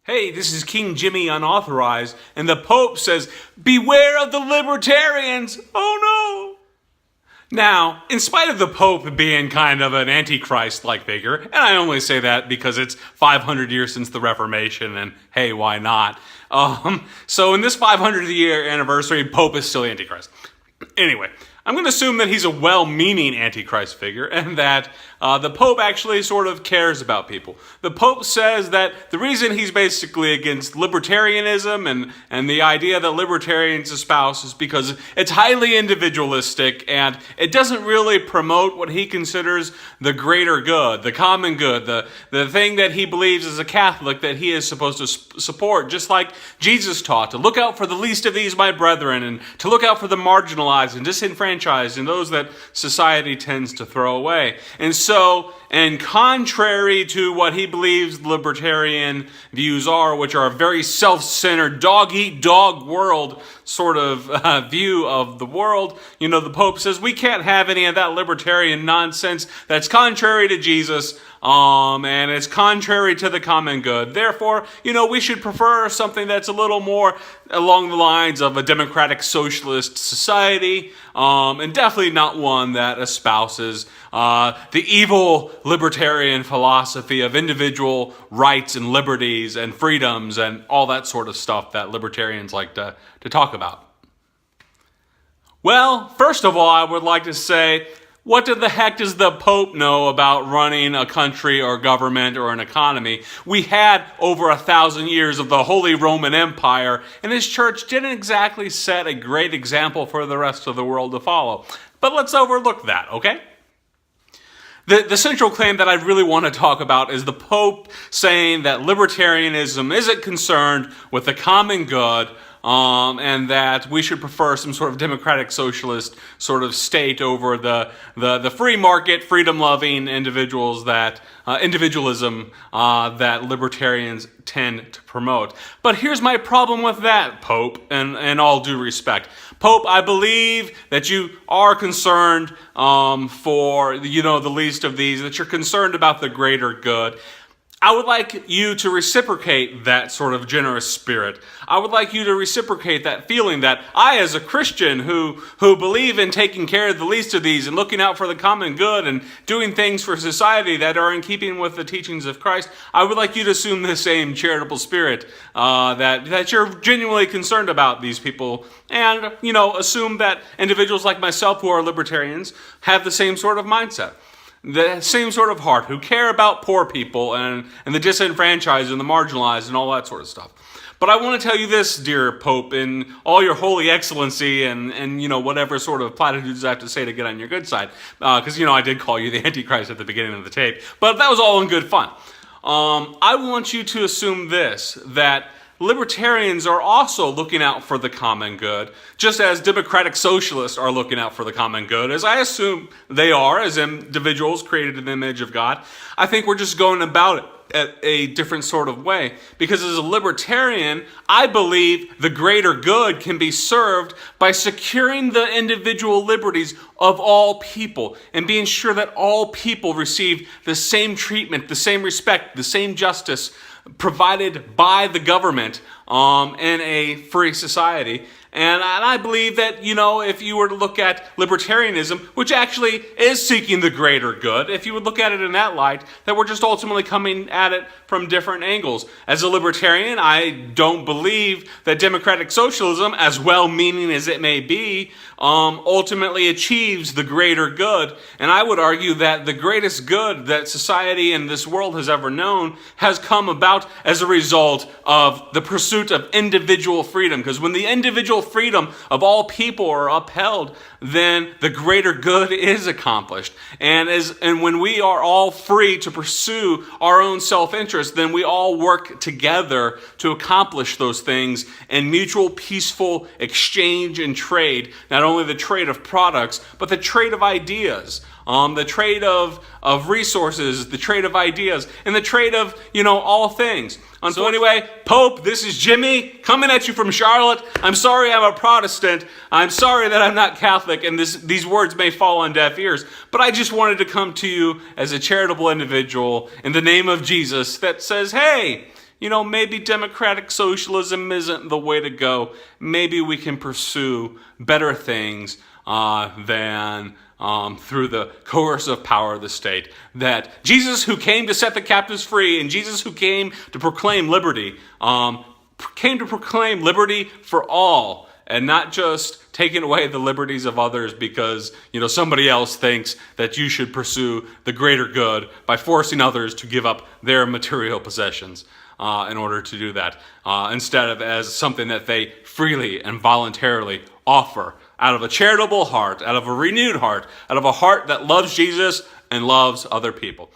Hey, this is King Jimmy Un-Author-ized, and the Pope says, beware of the Libertarians! Oh no! Now, in spite of the Pope being kind of an Antichrist-like figure, and I only say that because it's 500 years since the Reformation, and hey, why not? So in this 500-year anniversary, Pope is still Antichrist. Anyway, I'm going to assume that he's a well-meaning Antichrist figure and that the Pope actually sort of cares about people. The Pope says that the reason he's basically against libertarianism and the idea that libertarians espouse is because it's highly individualistic and it doesn't really promote what he considers the greater good, the common good, the thing that he believes as a Catholic that he is supposed to support, just like Jesus taught, to look out for the least of these, my brethren, and to look out for the marginalized and disenfranchised and those that society tends to throw away. And contrary to what he believes libertarian views are, which are a very self-centered, dog-eat-dog world sort of view of the world, the Pope says we can't have any of that libertarian nonsense that's contrary to Jesus, and it's contrary to the common good. Therefore, we should prefer something that's a little more along the lines of a democratic socialist society, and definitely not one that espouses the evil libertarian philosophy of individual rights and liberties and freedoms and all that sort of stuff that libertarians like to talk about. Well, first of all, I would like to say, what the heck does the Pope know about running a country or government or an economy? We had over 1,000 years of the Holy Roman Empire, and his church didn't exactly set a great example for the rest of the world to follow. But let's overlook that, okay? The central claim that I really want to talk about is the Pope saying that libertarianism isn't concerned with the common good, and that we should prefer some sort of democratic socialist sort of state over the free market, freedom-loving individualism that libertarians tend to promote. But here's my problem with that, Pope, and all due respect. Pope, I believe that you are concerned for the least of these, that you're concerned about the greater good. I would like you to reciprocate that sort of generous spirit. I would like you to reciprocate that feeling that I, as a Christian who believe in taking care of the least of these and looking out for the common good and doing things for society that are in keeping with the teachings of Christ, I would like you to assume the same charitable spirit, that you're genuinely concerned about these people, and assume that individuals like myself who are libertarians have the same sort of mindset. The same sort of heart, who care about poor people and the disenfranchised and the marginalized and all that sort of stuff. But I want to tell you this, dear Pope, in all your holy excellency and whatever sort of platitudes I have to say to get on your good side, because I did call you the Antichrist at the beginning of the tape, but that was all in good fun. I want you to assume this, that libertarians are also looking out for the common good, just as democratic socialists are looking out for the common good, as I assume they are as individuals created in the image of God. I think we're just going about it at a different sort of way, because as a libertarian, I believe the greater good can be served by securing the individual liberties of all people and being sure that all people receive the same treatment, the same respect, the same justice provided by the government in a free society. And I believe that, if you were to look at libertarianism, which actually is seeking the greater good, if you would look at it in that light, that we're just ultimately coming at it from different angles. As a libertarian, I don't believe that democratic socialism, as well-meaning as it may be, ultimately achieves the greater good. And I would argue that the greatest good that society and this world has ever known has come about as a result of the pursuit of individual freedom. Because when the individual freedom of all people are upheld, then the greater good is accomplished. And when we are all free to pursue our own self-interest, then we all work together to accomplish those things in mutual peaceful exchange and trade, not only the trade of products, but the trade of ideas. The trade of resources, the trade of ideas, and the trade of, all things. So anyway, Pope, this is Jimmy coming at you from Charlotte. I'm sorry I'm a Protestant. I'm sorry that I'm not Catholic, and these words may fall on deaf ears. But I just wanted to come to you as a charitable individual in the name of Jesus that says, hey, maybe democratic socialism isn't the way to go. Maybe we can pursue better things than through the coercive power of the state. That Jesus, who came to set the captives free, and Jesus, who came to proclaim liberty, came to proclaim liberty for all, and not just taking away the liberties of others because, somebody else thinks that you should pursue the greater good by forcing others to give up their material possessions in order to do that, instead of as something that they freely and voluntarily offer out of a charitable heart, out of a renewed heart, out of a heart that loves Jesus and loves other people.